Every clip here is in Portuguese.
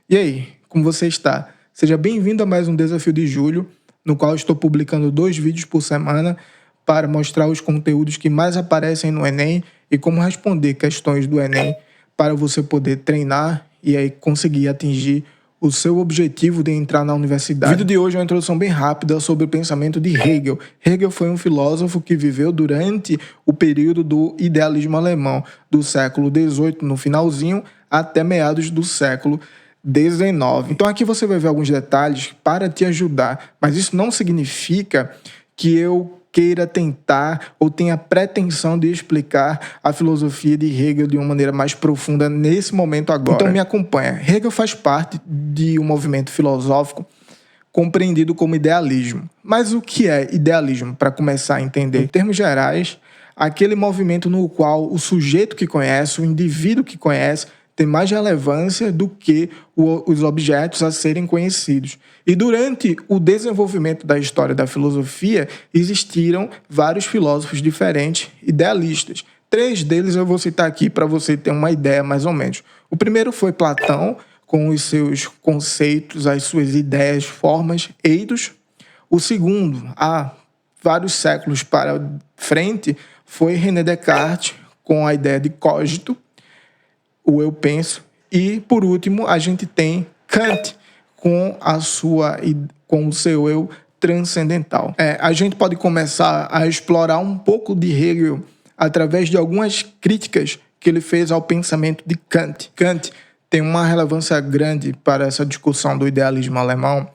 E aí, como você está? Seja bem-vindo a mais um Desafio de Julho, no qual estou publicando 2 vídeos por semana para mostrar os conteúdos que mais aparecem no Enem e como responder questões do Enem para você poder treinar e aí conseguir atingir o seu objetivo de entrar na universidade. O vídeo de hoje é uma introdução bem rápida sobre o pensamento de Hegel. Hegel foi um filósofo que viveu durante o período do idealismo alemão, do século XVIII, no finalzinho, até meados do século XIX. Então aqui você vai ver alguns detalhes para te ajudar, mas isso não significa que eu queira tentar ou tenha pretensão de explicar a filosofia de Hegel de uma maneira mais profunda nesse momento agora. Então me acompanha. Hegel faz parte de um movimento filosófico compreendido como idealismo. Mas o que é idealismo, para começar a entender? Em termos gerais, aquele movimento no qual o sujeito que conhece, o indivíduo que conhece, tem mais relevância do que os objetos a serem conhecidos. E durante o desenvolvimento da história da filosofia, existiram vários filósofos diferentes, idealistas. 3 deles eu vou citar aqui para você ter uma ideia mais ou menos. O primeiro foi Platão, com os seus conceitos, as suas ideias, formas, eidos. O segundo, há vários séculos para frente, foi René Descartes, com a ideia de cogito, o eu penso. E, por último, a gente tem Kant com o seu eu transcendental. A gente pode começar a explorar um pouco de Hegel através de algumas críticas que ele fez ao pensamento de Kant. Kant tem uma relevância grande para essa discussão do idealismo alemão,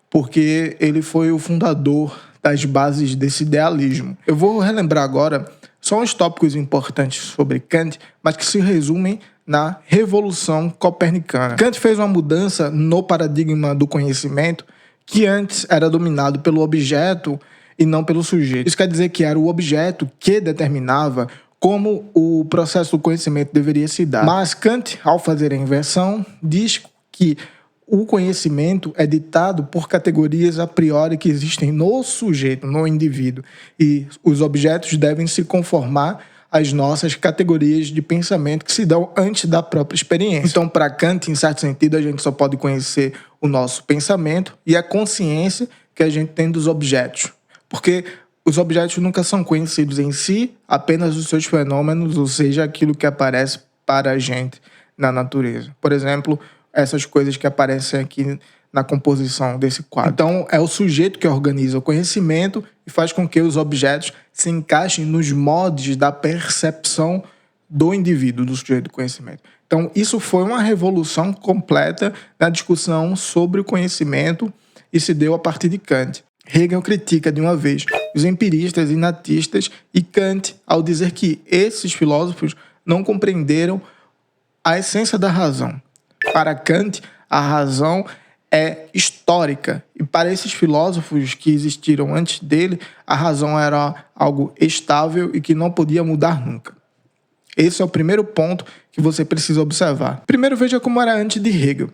porque ele foi o fundador das bases desse idealismo. Eu vou relembrar agora só uns tópicos importantes sobre Kant, mas que se resumem na Revolução Copernicana. Kant fez uma mudança no paradigma do conhecimento que antes era dominado pelo objeto e não pelo sujeito. Isso quer dizer que era o objeto que determinava como o processo do conhecimento deveria se dar. Mas Kant, ao fazer a inversão, diz que o conhecimento é ditado por categorias a priori que existem no sujeito, no indivíduo, e os objetos devem se conformar às nossas categorias de pensamento que se dão antes da própria experiência. Então, para Kant, em certo sentido, a gente só pode conhecer o nosso pensamento e a consciência que a gente tem dos objetos. Porque os objetos nunca são conhecidos em si, apenas os seus fenômenos, ou seja, aquilo que aparece para a gente na natureza. Por exemplo, essas coisas que aparecem aqui na composição desse quadro. Então, é o sujeito que organiza o conhecimento e faz com que os objetos se encaixem nos moldes da percepção do indivíduo, do sujeito do conhecimento. Então, isso foi uma revolução completa na discussão sobre o conhecimento e se deu a partir de Kant. Hegel critica de uma vez os empiristas e natistas e Kant ao dizer que esses filósofos não compreenderam a essência da razão. Para Kant, a razão é histórica. E para esses filósofos que existiram antes dele, a razão era algo estável e que não podia mudar nunca. Esse é o primeiro ponto que você precisa observar. Primeiro, veja como era antes de Hegel.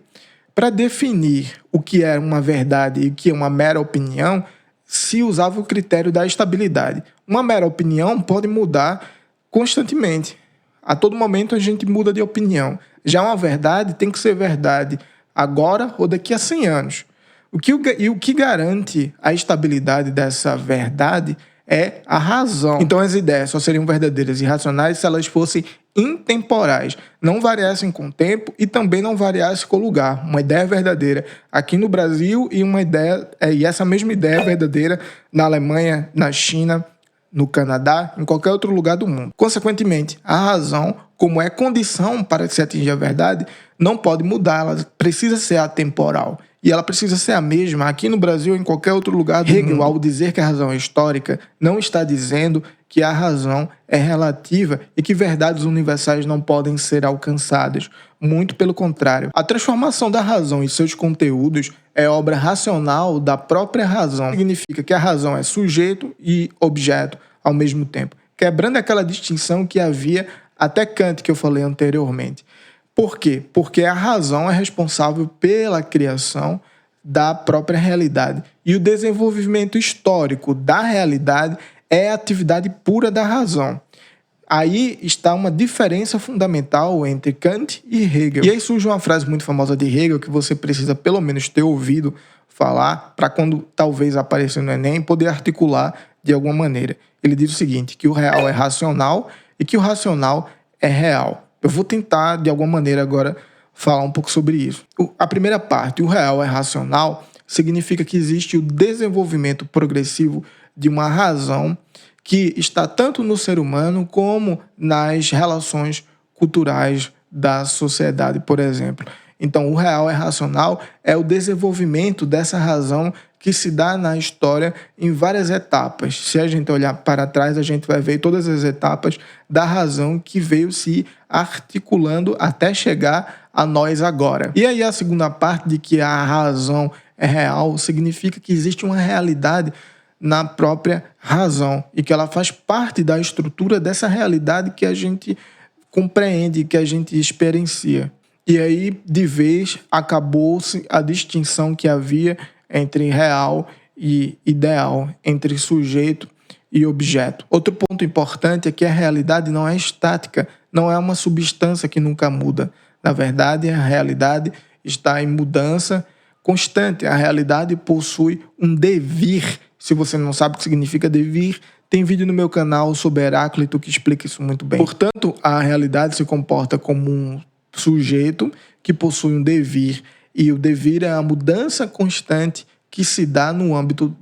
Para definir o que é uma verdade e o que é uma mera opinião, se usava o critério da estabilidade. Uma mera opinião pode mudar constantemente. A todo momento a gente muda de opinião. Já uma verdade tem que ser verdade agora ou daqui a 100 anos. O que garante a estabilidade dessa verdade é a razão. Então as ideias só seriam verdadeiras e racionais se elas fossem intemporais, não variassem com o tempo e também não variassem com o lugar. Uma ideia verdadeira aqui no Brasil e essa mesma ideia verdadeira na Alemanha, na China, no Canadá, em qualquer outro lugar do mundo. Consequentemente, a razão, como é condição para se atingir a verdade, não pode mudar, ela precisa ser atemporal. E ela precisa ser a mesma aqui no Brasil ou em qualquer outro lugar do mundo. Hegel, ao dizer que a razão é histórica, não está dizendo que a razão é relativa e que verdades universais não podem ser alcançadas. Muito pelo contrário. A transformação da razão e seus conteúdos é obra racional da própria razão. Significa que a razão é sujeito e objeto ao mesmo tempo, quebrando aquela distinção que havia até Kant, que eu falei anteriormente. Por quê? Porque a razão é responsável pela criação da própria realidade. E o desenvolvimento histórico da realidade é a atividade pura da razão. Aí está uma diferença fundamental entre Kant e Hegel. E aí surge uma frase muito famosa de Hegel que você precisa pelo menos ter ouvido falar para quando talvez apareça no Enem poder articular de alguma maneira. Ele diz o seguinte, que o real é racional e que o racional é real. Eu vou tentar de alguma maneira agora falar um pouco sobre isso. A primeira parte, o real é racional, significa que existe o desenvolvimento progressivo de uma razão que está tanto no ser humano como nas relações culturais da sociedade, por exemplo. Então, o real é racional é o desenvolvimento dessa razão que se dá na história em várias etapas. Se a gente olhar para trás, a gente vai ver todas as etapas da razão que veio se articulando até chegar a nós agora. E aí a segunda parte de que a razão é real significa que existe uma realidade na própria razão e que ela faz parte da estrutura dessa realidade que a gente compreende, que a gente experiencia. E aí, de vez, acabou-se a distinção que havia entre real e ideal, entre sujeito e objeto. Outro ponto importante é que a realidade não é estática, não é uma substância que nunca muda. Na verdade, a realidade está em mudança constante. A realidade possui um devir. Se você não sabe o que significa devir, tem vídeo no meu canal sobre Heráclito que explica isso muito bem. Portanto, a realidade se comporta como um sujeito que possui um devir, e o devir é a mudança constante que se dá no âmbito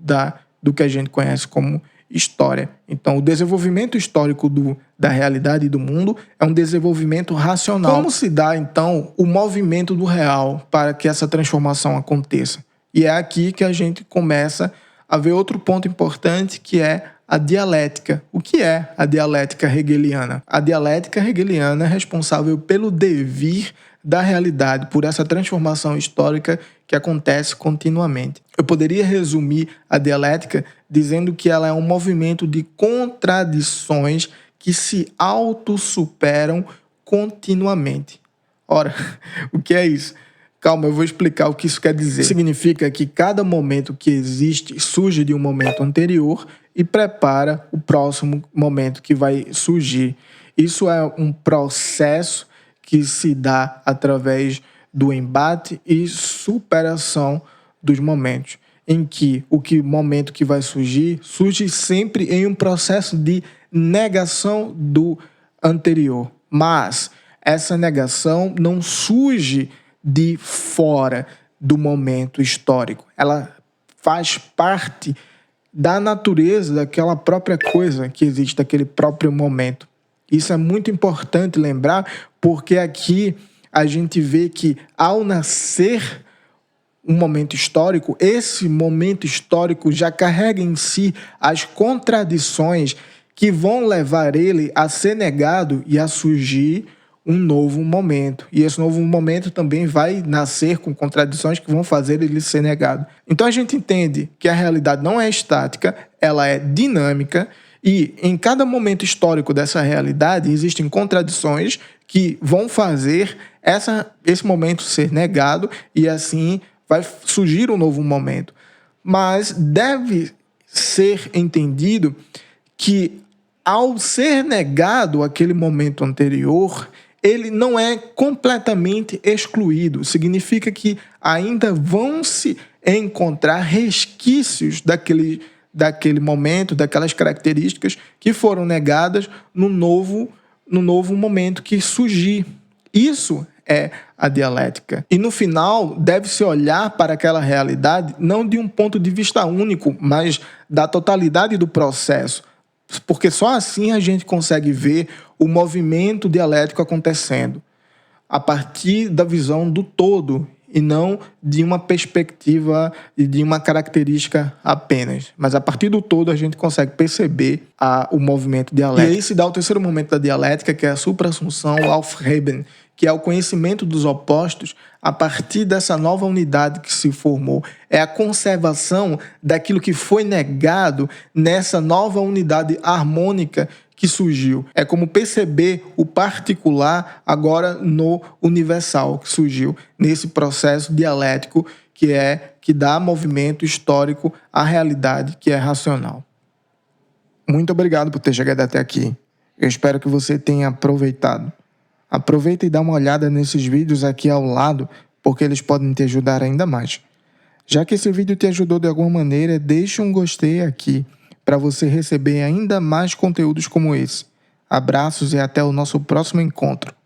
do que a gente conhece como história. Então, o desenvolvimento histórico da realidade e do mundo é um desenvolvimento racional. Como se dá, então, o movimento do real para que essa transformação aconteça? E é aqui que a gente começa a ver outro ponto importante, que é a dialética. O que é a dialética hegeliana? A dialética hegeliana é responsável pelo devir da realidade, por essa transformação histórica que acontece continuamente. Eu poderia resumir a dialética dizendo que ela é um movimento de contradições que se autossuperam continuamente. Ora, o que é isso? Calma, eu vou explicar o que isso quer dizer. Significa que cada momento que existe surge de um momento anterior e prepara o próximo momento que vai surgir. Isso é um processo que se dá através do embate e superação dos momentos, em que momento que vai surgir surge sempre em um processo de negação do anterior. Mas essa negação não surge de fora do momento histórico. Ela faz parte da natureza daquela própria coisa que existe, daquele próprio momento. Isso é muito importante lembrar, porque aqui a gente vê que ao nascer um momento histórico, esse momento histórico já carrega em si as contradições que vão levar ele a ser negado e a surgir um novo momento. E esse novo momento também vai nascer com contradições que vão fazer ele ser negado. Então a gente entende que a realidade não é estática, ela é dinâmica, e em cada momento histórico dessa realidade existem contradições que vão fazer esse momento ser negado e assim vai surgir um novo momento. Mas deve ser entendido que ao ser negado aquele momento anterior, ele não é completamente excluído. Significa que ainda vão se encontrar resquícios daquele momento, daquelas características que foram negadas no novo momento que surgir. Isso é a dialética. E no final, deve-se olhar para aquela realidade não de um ponto de vista único, mas da totalidade do processo. Porque só assim a gente consegue ver o movimento dialético acontecendo, a partir da visão do todo, e não de uma perspectiva e de uma característica apenas. Mas a partir do todo a gente consegue perceber o movimento dialético. E aí se dá o terceiro momento da dialética, que é a suprassunção Aufheben, que é o conhecimento dos opostos a partir dessa nova unidade que se formou. É a conservação daquilo que foi negado nessa nova unidade harmônica que surgiu. É como perceber o particular agora no universal que surgiu nesse processo dialético que dá movimento histórico à realidade que é racional. Muito obrigado por ter chegado até aqui. Eu espero que você tenha aproveitado. Aproveita e dá uma olhada nesses vídeos aqui ao lado, porque eles podem te ajudar ainda mais. Já que esse vídeo te ajudou de alguma maneira, deixa um gostei aqui para você receber ainda mais conteúdos como esse. Abraços e até o nosso próximo encontro.